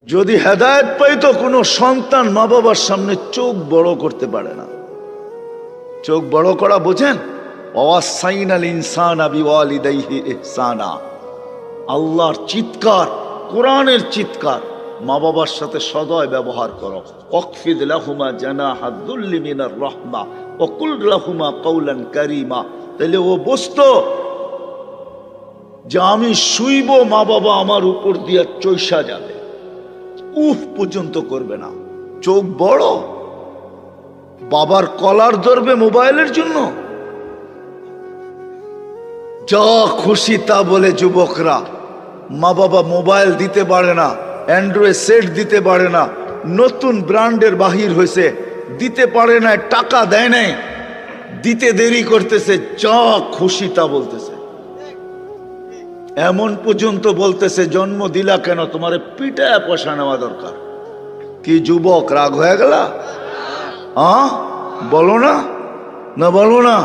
যদি হেদায়েত পাইতো, কোনো সন্তান মা বাবার সামনে চোখ বড় করতে পারে না। চোখ বড় করা বোঝেন? ওয়াসাইনাল ইনসানা বিওয়ালিদাইহি ইহসানা, আল্লাহর চিৎকার, কোরআনের চিৎকার। মা বাবার সাথে সদয় ব্যবহার করো। ওয়াকফিদ লাহুমা জানাহাদ যুল্লি মিনার রাহমা ওয়া কুল লাহুমা কাওলান কারীমা। তাহলে ও বুঝতো যে আমি শুইব, মা বাবা আমার উপর দিয়া চৈসা যাবে, উফ পর্যন্ত করবে না। চোখ বড়, বাবার কলার ধরবে মোবাইলের জন্য। যা খুশি তা বলে যুবকরা। মা বাবা মোবাইল দিতে পারে না, অ্যান্ড্রয়েড সেট দিতে পারে না, নতুন ব্র্যান্ডের বাহির হয়েছে, দিতে পারে না, টাকা দেয় নাই, দিতে দেরি করতেছে, যা খুশি তা বলতেছে। এমন পর্যন্ত বলতেছে জন্ম দিলা কেন, তোমারে পিটায় পয়সা নেওয়া দরকার। কি যুবক রাগ হয়ে গেলা? বলো না, না বলো না।